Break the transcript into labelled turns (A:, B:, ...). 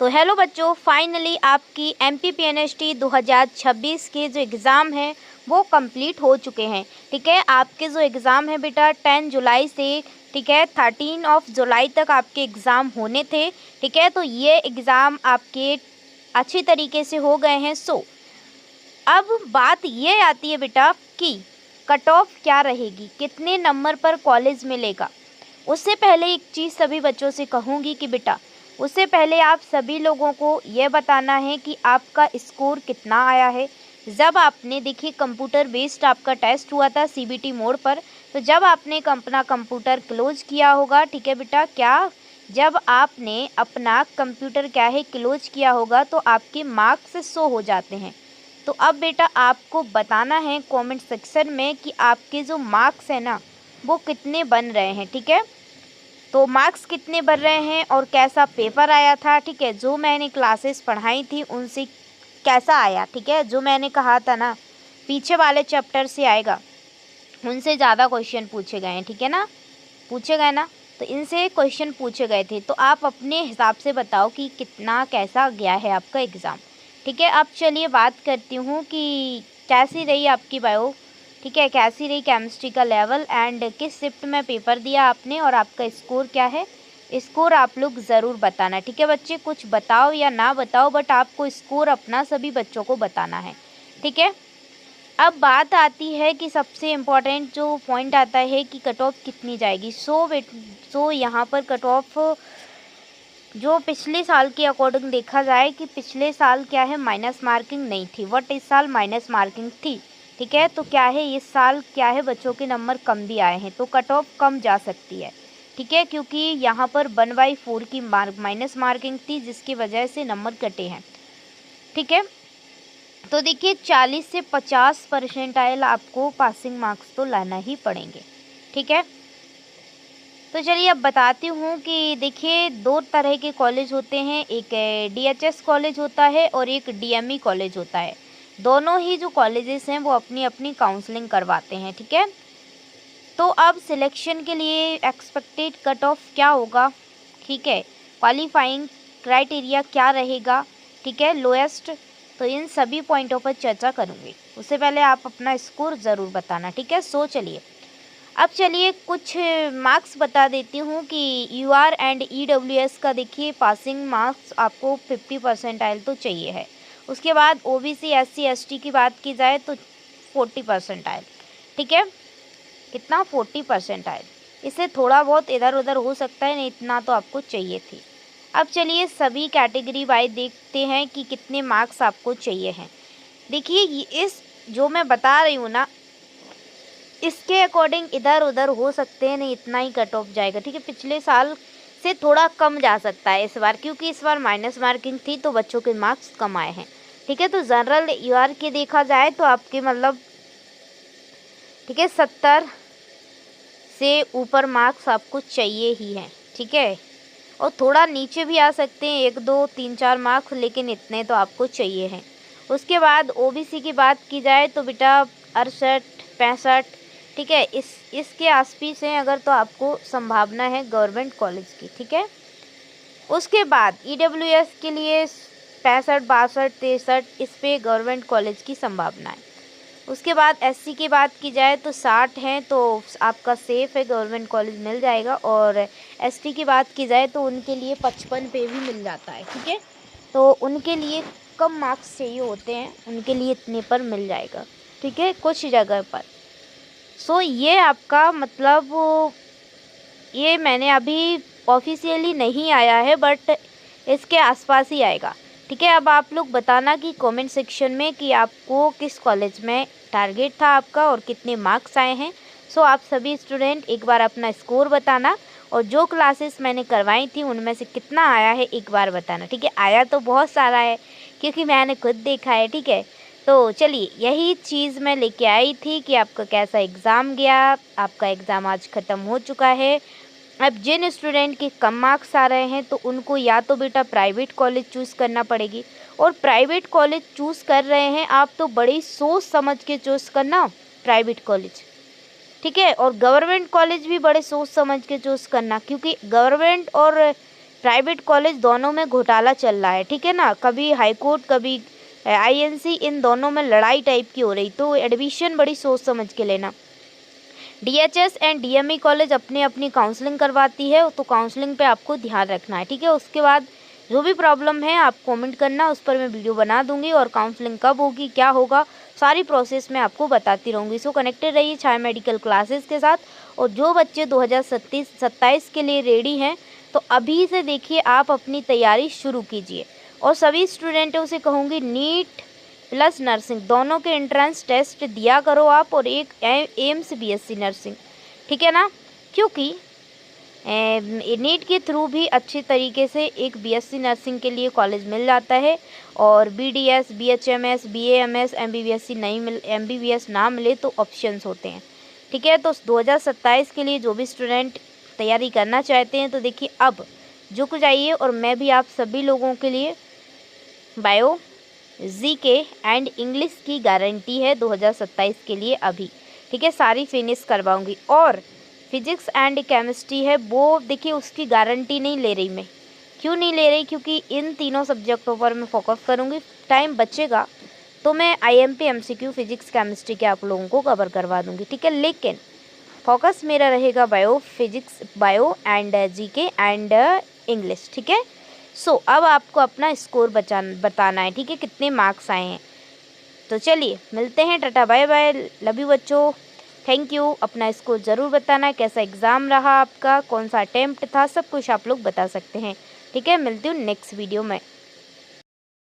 A: तो हेलो बच्चों, फाइनली आपकी MPPNST 2026 के जो एग्ज़ाम हैं वो कंप्लीट हो चुके हैं। ठीक है, आपके जो एग्ज़ाम है बेटा 10 जुलाई से ठीक है 13 जुलाई तक आपके एग्ज़ाम होने थे। ठीक है, तो ये एग्ज़ाम आपके अच्छी तरीके से हो गए हैं। अब बात ये आती है बेटा कि कट ऑफ क्या रहेगी, कितने नंबर पर कॉलेज मिलेगा। उससे पहले एक चीज़ सभी बच्चों से कहूँगी कि बेटा उससे पहले आप सभी लोगों को ये बताना है कि आपका स्कोर कितना आया है। जब आपने देखिए कंप्यूटर बेस्ड आपका टेस्ट हुआ था CBT मोड पर, तो जब आपने अपना कंप्यूटर क्लोज किया होगा, ठीक है बेटा, क्या जब आपने अपना कंप्यूटर क्या है क्लोज किया होगा तो आपके मार्क्स शो हो जाते हैं। तो अब बेटा आपको बताना है कमेंट सेक्शन में कि आपके जो मार्क्स हैं ना वो कितने बन रहे हैं। ठीक है, तो मार्क्स कितने बन रहे हैं और कैसा पेपर आया था। ठीक है, जो मैंने क्लासेस पढ़ाई थी उनसे कैसा आया। ठीक है, जो मैंने कहा था ना पीछे वाले चैप्टर से आएगा, उनसे ज़्यादा क्वेश्चन पूछे गए हैं। ठीक है ना, पूछे गए ना, तो इनसे क्वेश्चन पूछे गए थे। तो आप अपने हिसाब से बताओ कि कितना कैसा गया है आपका एग्ज़ाम। ठीक है, अब चलिए बात करती हूँ कि कैसी रही आपकी बायो। ठीक है, कैसी रही केमिस्ट्री का लेवल एंड किस शिफ्ट में पेपर दिया आपने और आपका स्कोर क्या है। स्कोर आप लोग ज़रूर बताना। ठीक है बच्चे, कुछ बताओ या ना बताओ बट आपको स्कोर अपना सभी बच्चों को बताना है। ठीक है, अब बात आती है कि सबसे इम्पोर्टेंट जो पॉइंट आता है कि कट ऑफ कितनी जाएगी। सो यहाँ पर कट ऑफ जो पिछले साल के अकॉर्डिंग देखा जाए कि पिछले साल क्या है माइनस मार्किंग नहीं थी, बट इस साल माइनस मार्किंग थी। ठीक है, तो क्या है इस साल क्या है बच्चों के नंबर कम भी आए हैं, तो कट ऑफ कम जा सकती है। ठीक है, क्योंकि यहाँ पर 1/4 की माइनस मार्किंग थी जिसकी वजह से नंबर कटे हैं। ठीक है, तो देखिए 40 से 50% आपको पासिंग मार्क्स तो लाना ही पड़ेंगे। ठीक है, तो चलिए अब बताती हूँ कि देखिए 2 तरह के कॉलेज होते हैं, एक DHS कॉलेज होता है और एक DME कॉलेज होता है। दोनों ही जो कॉलेजेस हैं वो अपनी अपनी काउंसलिंग करवाते हैं। ठीक है, तो अब सिलेक्शन के लिए एक्सपेक्टेड कट ऑफ क्या होगा। ठीक है, क्वालिफाइंग क्राइटेरिया क्या रहेगा। ठीक है, लोएस्ट, तो इन सभी पॉइंटों पर चर्चा करूँगी। उससे पहले आप अपना स्कोर ज़रूर बताना। ठीक है, चलिए अब चलिए कुछ मार्क्स बता देती हूँ कि UR एंड EWS का देखिए पासिंग मार्क्स आपको 50% तो चाहिए है। उसके बाद OBC SC ST की बात की जाए तो 40%। ठीक है, कितना 40%। इससे थोड़ा बहुत इधर उधर हो सकता है, नहीं इतना तो आपको चाहिए थी। अब चलिए सभी कैटेगरी वाइज देखते हैं कि कितने मार्क्स आपको चाहिए हैं। देखिए इस जो मैं बता रही हूँ ना इसके अकॉर्डिंग इधर उधर हो सकते हैं, नहीं इतना ही कट ऑफ जाएगा। ठीक है, पिछले साल से थोड़ा कम जा सकता है इस बार, क्योंकि इस बार माइनस मार्किंग थी तो बच्चों के मार्क्स कम आए हैं। ठीक है, तो जनरल UR के देखा जाए तो आपके मतलब ठीक है 70 से ऊपर मार्क्स आपको चाहिए ही हैं। ठीक है, और थोड़ा नीचे भी आ सकते हैं 1 2 3 4 मार्क्स, लेकिन इतने तो आपको चाहिए हैं। उसके बाद OBC की बात की जाए तो बेटा 68 65, ठीक है, इसके आसपास हैं अगर तो आपको संभावना है गवर्नमेंट कॉलेज की। ठीक है, उसके बाद EWS के लिए 65 62 63 इस पे गवर्नमेंट कॉलेज की संभावना है। उसके बाद SC की बात की जाए तो 60 हैं तो आपका सेफ़ है, गवर्नमेंट कॉलेज मिल जाएगा। और ST की बात की जाए तो उनके लिए 55 पे भी मिल जाता है। ठीक है, तो उनके लिए कम मार्क्स चाहिए होते हैं, उनके लिए इतने पर मिल जाएगा। ठीक है, कुछ जगह पर। ये आपका मतलब ये मैंने अभी ऑफिशियली नहीं आया है बट इसके आसपास ही आएगा। ठीक है, अब आप लोग बताना कि कमेंट सेक्शन में कि आपको किस कॉलेज में टारगेट था आपका और कितने मार्क्स आए हैं। आप सभी स्टूडेंट एक बार अपना स्कोर बताना और जो क्लासेस मैंने करवाई थी उनमें से कितना आया है एक बार बताना। ठीक है, आया तो बहुत सारा है क्योंकि मैंने खुद देखा है। ठीक है, तो चलिए यही चीज़ मैं लेके आई थी कि आपका कैसा एग्ज़ाम गया। आपका एग्ज़ाम आज ख़त्म हो चुका है। अब जिन स्टूडेंट के कम मार्क्स आ रहे हैं तो उनको या तो बेटा प्राइवेट कॉलेज चूज़ करना पड़ेगी, और प्राइवेट कॉलेज चूज़ कर रहे हैं आप तो बड़ी सोच समझ के चूज़ करना प्राइवेट कॉलेज। ठीक है, और गवर्नमेंट कॉलेज भी बड़े सोच समझ के चूज़ करना, क्योंकि गवर्नमेंट और प्राइवेट कॉलेज दोनों में घोटाला चल रहा है, ठीक है ना। कभी हाई कोर्ट, कभी आईएनसी, इन दोनों में लड़ाई टाइप की हो रही। तो एडमिशन बड़ी सोच समझ के लेना। डीएचएस एंड डीएमई कॉलेज अपनी अपनी काउंसलिंग करवाती है, तो काउंसलिंग पे आपको ध्यान रखना है, ठीक है। उसके बाद जो भी प्रॉब्लम है आप कमेंट करना, उस पर मैं वीडियो बना दूंगी, और काउंसलिंग कब होगी, क्या होगा, सारी प्रोसेस मैं आपको बताती रहूँगी। सो कनेक्टेड रहिए छाया मेडिकल क्लासेस के साथ। और जो बच्चे 2027 के लिए रेडी हैं, तो अभी से देखिए आप अपनी तैयारी शुरू कीजिए। और सभी स्टूडेंटों से कहूँगी, नीट प्लस नर्सिंग दोनों के एंट्रेंस टेस्ट दिया करो आप, और एक एम्स बीएससी नर्सिंग, ठीक है ना। क्योंकि नीट के थ्रू भी अच्छी तरीके से एक बीएससी नर्सिंग के लिए कॉलेज मिल जाता है, और बीडीएस, बीएचएमएस, बीएएमएस, एमबीबीएस नहीं मिल एमबीबीएस ना मिले तो ऑप्शंस होते हैं, ठीक है। तो 2027 के लिए जो भी स्टूडेंट तैयारी करना चाहते हैं, तो देखिए अब झुक जाइए, और मैं भी आप सभी लोगों के लिए बायो, जीके एंड इंग्लिश की गारंटी है 2027 के लिए अभी, ठीक है, सारी फिनिश करवाऊंगी। और फिजिक्स एंड केमिस्ट्री है, वो देखिए उसकी गारंटी नहीं ले रही मैं। क्यों नहीं ले रही? क्योंकि इन तीनों सब्जेक्टों पर मैं फोकस करूंगी। टाइम बचेगा तो मैं आईएमपी एमसीक्यू फिजिक्स केमिस्ट्री के आप लोगों को कवर करवा दूंगी, ठीक है। लेकिन फोकस मेरा रहेगा bio, physics, bio and GK and English, ठीक है। सो अब आपको अपना स्कोर बताना है, ठीक है, कितने मार्क्स आए हैं। तो चलिए मिलते हैं, tata bye bye, love you बच्चों, थैंक यू। अपना स्कोर ज़रूर बताना, कैसा एग्ज़ाम रहा आपका, कौन सा अटेम्प्ट था, सब कुछ आप लोग बता सकते हैं, ठीक है। मिलती हूँ नेक्स्ट वीडियो में।